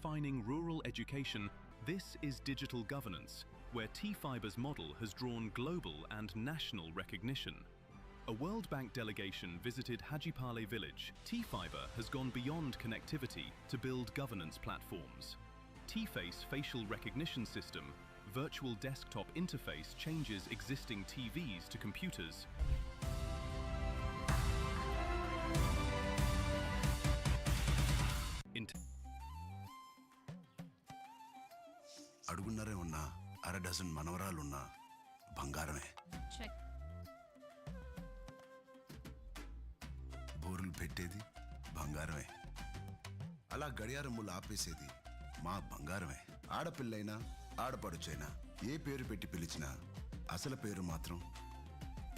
redefining rural education, this is digital governance, where T-Fiber's model has drawn global and national recognition. A World Bank delegation visited Hajipale village. T-Fiber has gone beyond connectivity to build governance platforms. T-Face facial recognition system, virtual desktop interface changes existing TVs to computers. అడుగున్నరే ఉన్నా అర dozen మనవరాలున్నా బంగారమే. బోర్లు పెట్టేది బంగారమే. అలా గడియారములు ఆపేసేది మా బంగారమే. ఆడపిల్లైనా ఆడపడుచైనా ఏ పేరు పెట్టి పిలిచినా అసలు పేరు మాత్రం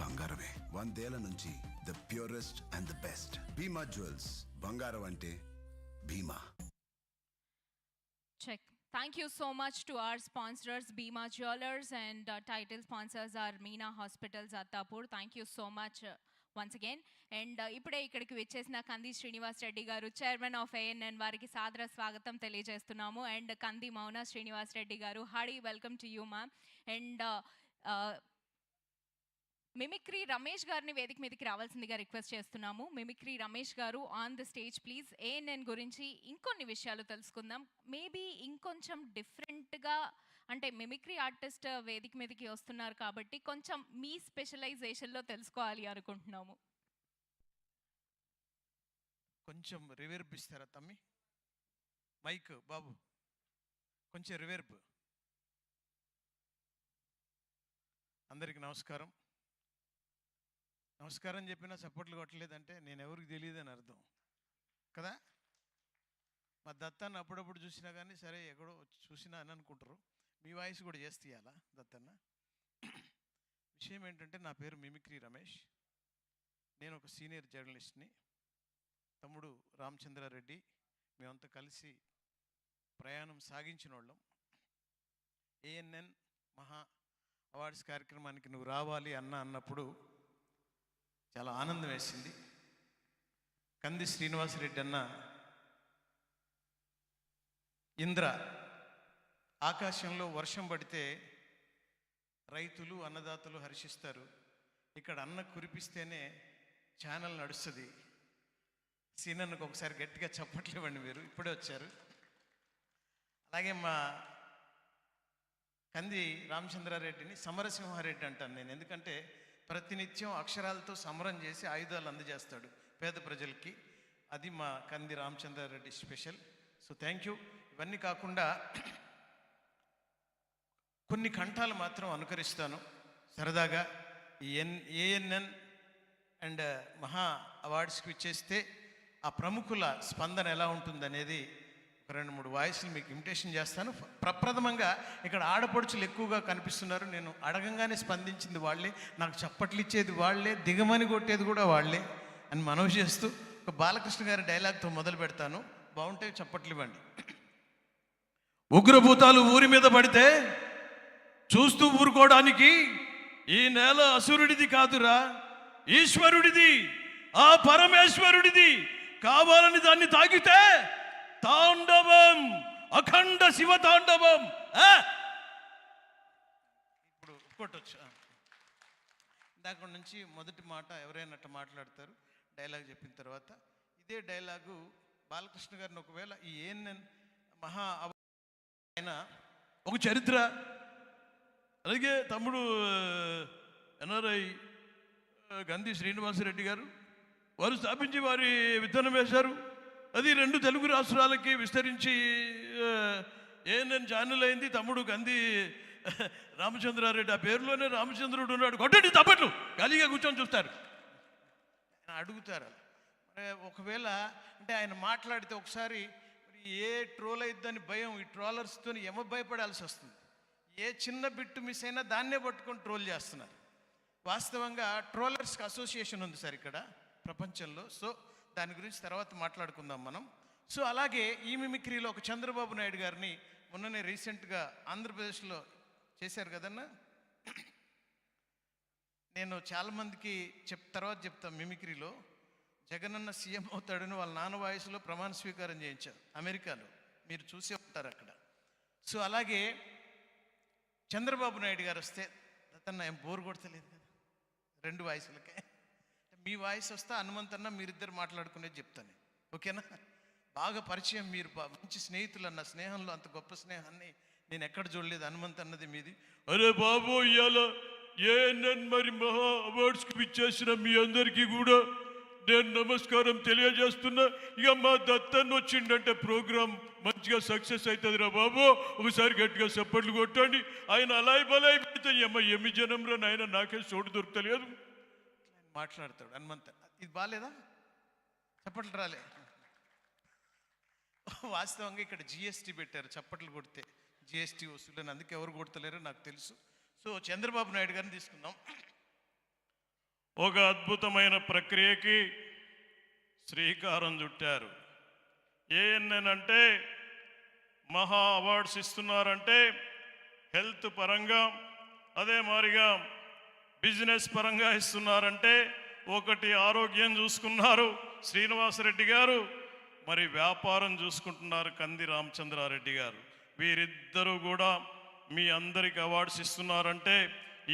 బంగారమే. 100 ఏళ్ల నుంచి the purest and the best. Bhima jewels, బంగారం అంటే భీమా. Check. Thank you so much to our sponsors, Bima Jewelers, and title sponsors are Meena Hospitals, Attapur. Thank you so much once again. And ఇప్పుడే ఇక్కడికి వచ్చేసిన కంది శ్రీనివాస్ రెడ్డి గారు, chairman of ANN, వారికి సాదర స్వాగతం తెలియజేస్తున్నాము. అండ్ కంది మౌన శ్రీనివాస్ రెడ్డి గారు, Hadi welcome to you ma'am. And mimicry Ramesh గారిని వేదిక మీదకి రావాల్సిందిగా రిక్వెస్ట్ చేస్తున్నాము. మిమిక్రీ రమేష్ గారు on the stage please. ANN గురించి ఇంకొన్ని విషయాలు తెలుసుకుందాం. మేబీ ఇంకొంచెం డిఫరెంట్గా, అంటే మిమిక్రీ ఆర్టిస్ట్ వేదిక మీదకి వస్తున్నారు కాబట్టి కొంచెం మీ స్పెషలైజేషన్లో తెలుసుకోవాలి అనుకుంటున్నాము. కొంచెం రివర్బ్ ఇస్తారా తమ్మి? మైక్ బాబు కొంచెం రివర్బ్. అందరికీ నమస్కారం. నమస్కారం చెప్పినా చప్పట్లు కొట్టలేదంటే నేను ఎవరికి తెలియదని అర్థం కదా. మా దత్తన్న అప్పుడప్పుడు చూసినా కానీ సరే ఎక్కడో చూసినా అని అనుకుంటారు. మీ వాయిస్ కూడా చేస్తే ఇవ్వాలా దత్తన్న? విషయం ఏంటంటే నా పేరు మిమిక్రీ రమేష్. నేను ఒక సీనియర్ జర్నలిస్ట్ని. తమ్ముడు రామచంద్రారెడ్డి మేమంతా కలిసి ప్రయాణం సాగించిన వాళ్ళం. ANN మహా అవార్డ్స్ కార్యక్రమానికి నువ్వు రావాలి అన్నప్పుడు చాలా ఆనందం వేసింది. కంది శ్రీనివాసరెడ్డి అన్న ఇంద్ర, ఆకాశంలో వర్షం పడితే రైతులు అన్నదాతలు హర్షిస్తారు. ఇక్కడ అన్న కురిపిస్తేనే ఛానల్ నడుస్తుంది. సీనన్నకు ఒకసారి గట్టిగా చప్పట్లు ఇవ్వండి, మీరు ఇప్పుడే వచ్చారు. అలాగే మా కంది రామచంద్రారెడ్డిని సమరసింహారెడ్డి అంటాను నేను, ఎందుకంటే ప్రతినిత్యం అక్షరాలతో సమరం చేసి ఆయుధాలు అందజేస్తాడు పేద ప్రజలకి. అది మా Kandi Ramachandrareddy special. So thank you. ఇవన్నీ కాకుండా కొన్ని కంఠాలు మాత్రం అనుకరిస్తాను సరదాగా. ఈ ANN అండ్ మహా అవార్డ్స్కి ఇచ్చేస్తే ఆ ప్రముఖుల స్పందన ఎలా ఉంటుందనేది ఒక 2-3 వాయిస్లు మీకు ఇమిటేషన్ చేస్తాను. ప్రప్రథమంగా ఇక్కడ ఆడపడుచులు ఎక్కువగా కనిపిస్తున్నారు. నేను అడగంగానే స్పందించింది వాళ్ళే, నాకు చప్పట్లు ఇచ్చేది వాళ్ళే, దిగమని కొట్టేది కూడా వాళ్ళే అని మనవి చేస్తూ ఒక బాలకృష్ణ గారి డైలాగ్తో మొదలు పెడతాను. బాగుంటే చప్పట్లు ఇవ్వండి. ఉగ్రభూతాలు ఊరి మీద పడితే చూస్తూ ఊరుకోవడానికి ఈ నేల అసురుడిది కాదురా, ఈశ్వరుడిది, ఆ పరమేశ్వరుడిది. కావాలని దాన్ని తాకితే తాండవం, అఖండ శివ తాండవం. ఇప్పుడు కొట్టొచ్చు. దాని నుంచి మొదటి మాట ఎవరైనా అట్లా మాట్లాడతారు డైలాగ్ చెప్పిన తర్వాత. ఇదే డైలాగు బాలకృష్ణ గారిని ఒకవేళ ఈ ANN మహా అయినా ఒక చరిత్ర, అలాగే తమ్ముడు NRI గంధి శ్రీనివాసరెడ్డి గారు వారు స్థాపించి వారి విత్తనం వేశారు. అది 2 తెలుగు రాష్ట్రాలకి విస్తరించి ANN ఛానల్ అయింది. తమ్ముడు గంధి రామచంద్రారెడ్డి, ఆ పేరులోనే రామచంద్రుడు ఉన్నాడు. కొట్టండి తప్పట్లు, ఖాళీగా కూర్చొని చూస్తారు అడుగుతారు. మరి ఒకవేళ అంటే ఆయన మాట్లాడితే ఒకసారి ఏ ట్రోల్ అయిద్దని భయం, ఈ ట్రోలర్స్తో భయపడాల్సి వస్తుంది. ఏ చిన్న బిట్టు మిస్ అయినా దాన్నే పట్టుకొని ట్రోల్ చేస్తున్నారు. వాస్తవంగా ట్రోలర్స్కి అసోసియేషన్ ఉంది సార్ ఇక్కడ ప్రపంచంలో. సో దాని గురించి తర్వాత మాట్లాడుకుందాం మనం. సో అలాగే ఈ మిమిక్రీలో ఒక చంద్రబాబు నాయుడు గారిని మొన్ననే రీసెంట్గా ఆంధ్రప్రదేశ్లో చేశారు కదన్నా. నేను చాలామందికి తర్వాత చెప్తాను. మిమిక్రీలో జగనన్న సీఎం అవుతాడని వాళ్ళ నాన్న వాయిస్లో ప్రమాణ స్వీకారం చేయించారు అమెరికాలో. మీరు చూసే ఉంటారు అక్కడ. సో అలాగే చంద్రబాబు నాయుడు గారు వస్తే అతను ఏం బోర్ కొడతలేదు కదా 2 వాయిస్లకే. మీ వాయిస్ వస్తే హనుమంతన్న మీరిద్దరు మాట్లాడుకునేది చెప్తాను, ఓకేనా? బాగా పరిచయం, మీరు మంచి స్నేహితులు అన్న స్నేహంలో అంత గొప్ప స్నేహాన్ని నేను ఎక్కడ చూడలేదు. హనుమంత్ అన్నది మీది. అరే బాబు, ఇవాళ ఏఎన్ఎన్ మరి మహా అవార్డ్స్కి పిచ్చేసిన మీ అందరికీ కూడా నేను నమస్కారం తెలియజేస్తున్నా. ఇక మా దత్తన్ వచ్చిండంటే ప్రోగ్రాం మంచిగా సక్సెస్ అవుతుంది రా బాబు, ఒకసారి గట్టిగా చప్పట్లు కొట్టండి. ఆయన అలాయి బలాయి పెడితే ఎమ్మి జనంలో ఆయన నాకే చోటు దొరకలేదు మాట్లాడతాడు హనుమంత్. ఇది బాగాలేదా? చప్పట్లు రాలే. వాస్తవంగా ఇక్కడ జిఎస్టీ పెట్టారు, చప్పట్లు కొడితే జిఎస్టీ వసూలని, అందుకే ఎవరు కొడతలేరో నాకు తెలుసు. సో చంద్రబాబు నాయుడు గారిని తీసుకుందాం. ఒక అద్భుతమైన ప్రక్రియకి శ్రీకారం చుట్టారు. ఏఎన్ఎన్ అంటే మహా అవార్డ్స్ ఇస్తున్నారంటే హెల్త్ పరంగా, అదే మాదిరిగా బిజినెస్ పరంగా ఇస్తున్నారంటే, ఒకటి ఆరోగ్యం చూసుకున్నారు శ్రీనివాసరెడ్డి గారు, మరి వ్యాపారం చూసుకుంటున్నారు కంది రామచంద్రారెడ్డి గారు. వీరిద్దరూ కూడా మీ అందరికి అవార్డ్స్ ఇస్తున్నారంటే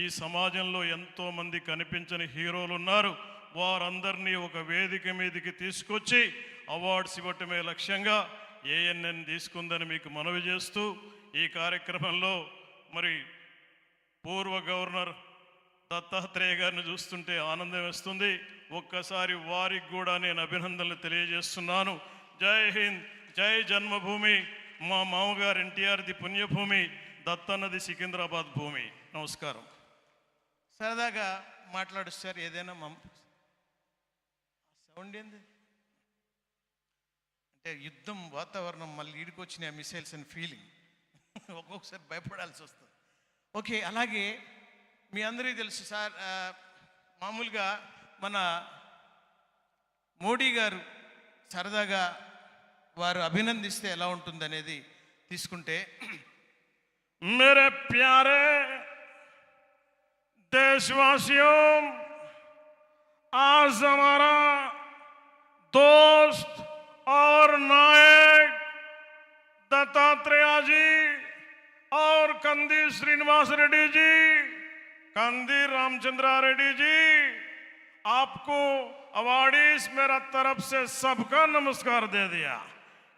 ఈ సమాజంలో ఎంతోమంది కనిపించని హీరోలు ఉన్నారు. వారందరినీ ఒక వేదిక మీదకి తీసుకొచ్చి అవార్డ్స్ ఇవ్వటమే లక్ష్యంగా ఏఎన్ఎన్ తీసుకుందని మీకు మనవి చేస్తూ, ఈ కార్యక్రమంలో మరి పూర్వ గవర్నర్ దత్తాత్రేయ గారిని చూస్తుంటే ఆనందం వేస్తుంది. ఒక్కసారి వారికి కూడా నేను అభినందనలు తెలియజేస్తున్నాను. జై హింద్, జై జన్మభూమి. మా మామగారు ఎన్టీఆర్ది పుణ్యభూమి, దత్తన్నది సికింద్రాబాద్ భూమి. నమస్కారం. సరదాగా మాట్లాడుస్తారు ఏదైనా సౌండ్ ఏంది అంటే యుద్ధం వాతావరణం, మళ్ళీ ఈడికొచ్చిన మిసైల్స్ అని ఫీలింగ్, ఒక్కొక్కసారి భయపడాల్సి వస్తుంది. ఓకే, అలాగే మీ అందరికీ తెలుసు సార్, మామూలుగా మన మోడీ గారు సరదాగా వారు అభినందిస్తే ఎలా ఉంటుందనేది తీసుకుంటే, मेरे प्यारे देशवासियों, आज हमारा दोस्त और नायक दत्तात्रेय जी और कंदी श्रीनिवास रेड्डी जी, कंदी रामचंद्रा रेड्डी जी, आपको अवार्डीज मेरा तरफ से सबका नमस्कार दे दिया.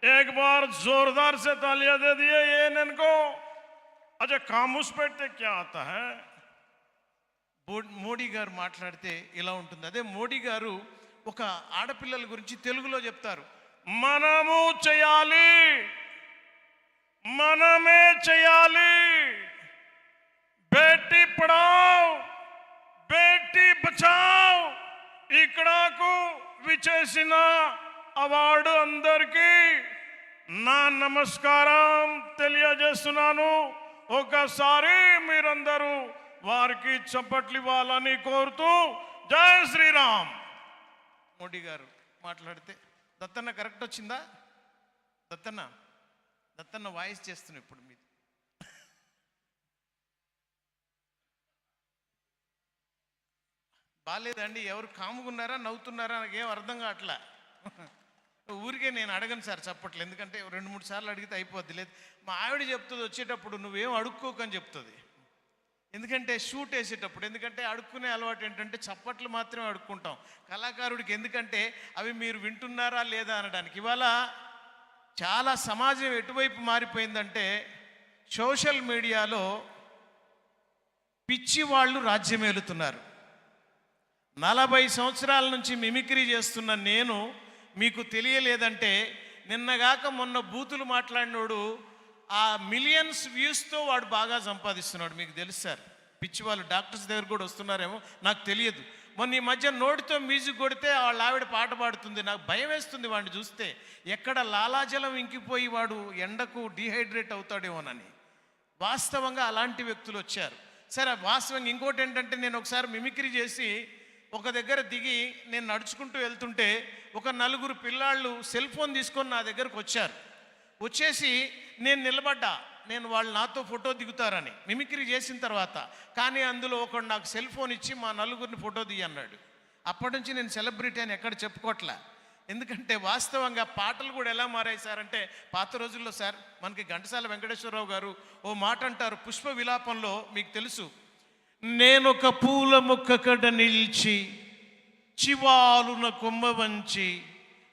एक बार जोरदार से तालियां दे दिए एएनएन को. अच्छा, खामोश बैठते क्या आता है? మోడీ గారు మాట్లాడితే ఇలా ఉంటుంది. అదే మోడీ గారు ఒక ఆడపిల్లల గురించి తెలుగులో చెప్తారు. మనము చేయాలి, మనమే చేయాలి, బేటీ పడావ్ బేటీ బచావ్. ఇక్కడకు విచేసిన అవార్డు అందరికీ నా నమస్కారం తెలియజేస్తున్నాను. ఒకసారి మీరందరూ వారికి చప్పట్లు ఇవ్వాలని కోరుతూ జై శ్రీరామ్. మోడీ గారు మాట్లాడితే దత్తన్న కరెక్ట్ వచ్చిందా? దత్తన్న వాయిస్ చేస్తున్నా ఇప్పుడు మీరు. బాగాలేదండి, ఎవరు కాముకున్నారా నవ్వుతున్నారా నాకేం అర్థం కావట్లా. ఊరికే నేను అడగను సార్ చప్పట్లు, ఎందుకంటే 2-3 సార్లు అడిగితే అయిపోద్ది. లేదు, మా ఆవిడ చెప్తుంది వచ్చేటప్పుడు నువ్వేం అడుక్కోకని చెప్తుంది, ఎందుకంటే షూట్ వేసేటప్పుడు. ఎందుకంటే అడుక్కునే అలవాటు ఏంటంటే చప్పట్లు మాత్రమే అడుక్కుంటాం కళాకారుడికి, ఎందుకంటే అవి మీరు వింటున్నారా లేదా అనడానికి. ఇవాళ చాలా సమాజం ఎటువైపు మారిపోయిందంటే సోషల్ మీడియాలో పిచ్చి వాళ్ళు రాజ్యమేలుతున్నారు. 40 సంవత్సరాల నుంచి మిమిక్రీ చేస్తున్న నేను మీకు తెలియలేదంటే, నిన్నగాక మొన్న బూతులు మాట్లాడినోడు ఆ మిలియన్స్ వ్యూస్తో వాడు బాగా సంపాదిస్తున్నాడు. మీకు తెలుసు సార్, పిచ్చి వాళ్ళు డాక్టర్స్ దగ్గర కూడా వస్తున్నారేమో నాకు తెలియదు. మొన్న ఈ మధ్య నోటితో మ్యూజిక్ కొడితే వాళ్ళ ఆవిడ పాట పాడుతుంది. నాకు భయం వేస్తుంది వాడిని చూస్తే, ఎక్కడ లాలాజలం ఇంకిపోయి వాడు ఎండకు డీహైడ్రేట్ అవుతాడేమోనని. వాస్తవంగా అలాంటి వ్యక్తులు వచ్చారు. సరే, వాస్తవంగా ఇంకోటి ఏంటంటే, నేను ఒకసారి మిమిక్రీ చేసి ఒక దగ్గర దిగి నేను నడుచుకుంటూ వెళ్తుంటే ఒక 4 పిల్లాళ్ళు సెల్ ఫోన్ తీసుకొని నా దగ్గరకు వచ్చారు. వచ్చేసి నేను నిలబడ్డా, నేను వాళ్ళు నాతో ఫోటో దిగుతారని మిమిక్రీ చేసిన తర్వాత. కానీ అందులో ఒకడు నాకు సెల్ ఫోన్ ఇచ్చి మా 4 ఫోటో దిగి అన్నాడు. అప్పటి నుంచి నేను సెలబ్రిటీ అని ఎక్కడ చెప్పుకోవట్లే. ఎందుకంటే వాస్తవంగా పాటలు కూడా ఎలా మారాయి సార్ అంటే, పాత రోజుల్లో సార్ మనకి ఘంటసాల వెంకటేశ్వరరావు గారు ఓ మాట అంటారు పుష్ప విలాపంలో, మీకు తెలుసు, నేనొక పూల మొక్క కడ నిలిచి చివాలున కొమ్మ వంచి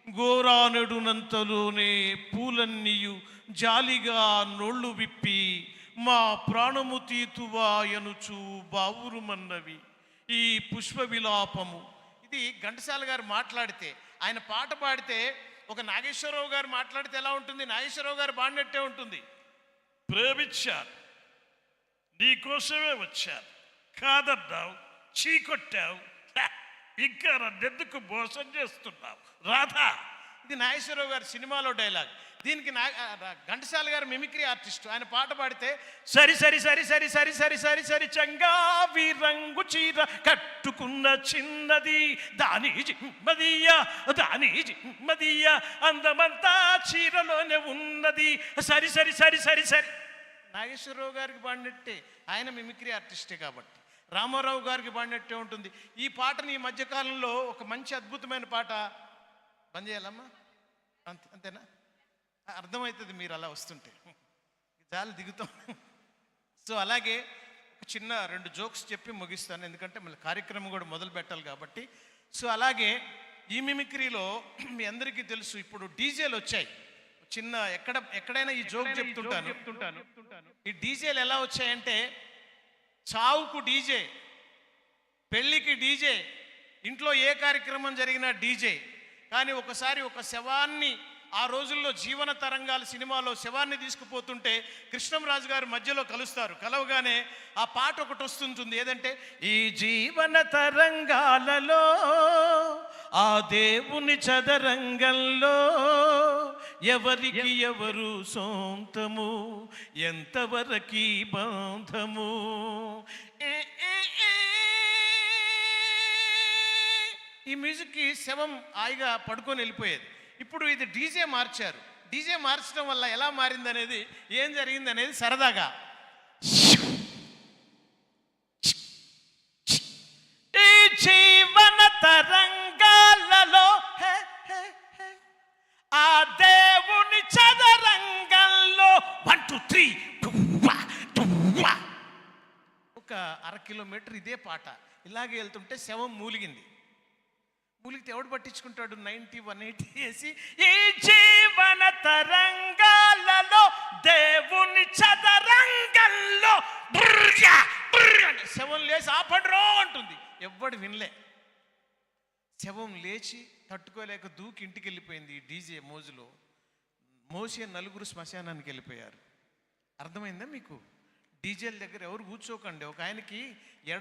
గోరానెడునంతలోనే పూలన్నీయు జాలిగా నోళ్ళు విప్పి మా ప్రాణము తీతువాయనుచు బావురుమన్నవి ఈ పుష్ప విలాపము. ఇది ఘంటసాల గారు మాట్లాడితే, ఆయన పాట పాడితే ఒక నాగేశ్వరరావు గారు మాట్లాడితే ఎలా ఉంటుంది? నాగేశ్వరరావు గారు పాడినట్టే ఉంటుంది. ప్రేమించాను, నీకోసమే వచ్చాను, కాదన్నావు, చీకొట్టావు, ఇంకా నన్నెందుకు మోసం చేస్తున్నావు రాధా. ఇది నాగేశ్వరరావు గారి సినిమాలో డైలాగ్. దీనికి ఘంటసాల గారు మిమిక్రీ ఆర్టిస్ట్. ఆయన పాట పాడితే సరి సరి సరి సరి సరి సరి సరి సరి చంగావి రంగు చీర కట్టుకున్న చిన్నది దాని జిమ్మదియ దాని జిమ్మదియ అందమంతా చీరలోనే ఉన్నది సరి సరి సరి సరి సరి. నాగేశ్వరరావు గారికి పాడినట్టే, ఆయన మిమిక్రీ ఆర్టిస్టే కాబట్టి. రామారావు గారికి పాడినట్టే ఉంటుంది. ఈ పాటని ఈ మధ్యకాలంలో ఒక మంచి అద్భుతమైన పాట, బంద్ చేయాలమ్మా, అంతేనా? అర్థమవుతుంది మీరు అలా వస్తుంటే, జాలి దిగుతాం. సో అలాగే ఒక చిన్న 2 జోక్స్ చెప్పి ముగిస్తాను, ఎందుకంటే మళ్ళీ కార్యక్రమం కూడా మొదలు పెట్టాలి కాబట్టి. సో అలాగే ఈ మిమిక్రీలో మీ అందరికీ తెలుసు, ఇప్పుడు డీజేలు వచ్చాయి. చిన్న ఎక్కడైనా ఈ జోక్ చెప్తుంటాను. ఈ డీజేలు ఎలా వచ్చాయంటే, చావుకు డీజే, పెళ్ళికి డీజే, ఇంట్లో ఏ కార్యక్రమం జరిగినా డీజే. కానీ ఒకసారి ఒక శవాన్ని, ఆ రోజుల్లో జీవన తరంగాలు సినిమాలో శవాన్ని తీసుకుపోతుంటే కృష్ణంరాజు గారు మధ్యలో కలుస్తారు. కలవగానే ఆ పాట ఒకటి వస్తుంటుంది, ఏదంటే ఈ జీవన తరంగాలలో ఆ దేవుని చదరంగంలో ఎవరికి ఎవరు సొంతము ఎంతవరకు బంధము. ఈ మ్యూజిక్కి శవం హాయిగా పడుకొని వెళ్ళిపోయేది. ఇప్పుడు ఇది డీజే మార్చారు. డీజే మార్చడం వల్ల ఎలా మారింది అనేది, ఏం జరిగింది అనేది సరదాగా ఈ జీవన తరంగాలలో ఆ దేవుని చదరంగంలో 1 2 3 ఒక 1/2 కిలోమీటర్ ఇదే పాట ఇలాగే వెళ్తుంటే శవం మూలిగింది. మూలిగితే ఎవడు పట్టించుకుంటాడు? 90 180 వేసి ఈ జీవన తరంగాలలో దేవుని చదరంగంలో శవం లేచి ఆపడ్రో అంటుంది. ఎవ్వడు వినలే. శవం లేచి తట్టుకోలేక దూకి ఇంటికి వెళ్ళిపోయింది. ఈ డీజే మోజులో మోసే 4 శ్మశానానికి వెళ్ళిపోయారు. అర్థమైందా మీకు? డీజేల దగ్గర ఎవరు కూర్చోకండి. ఒక ఆయనకి ఎడం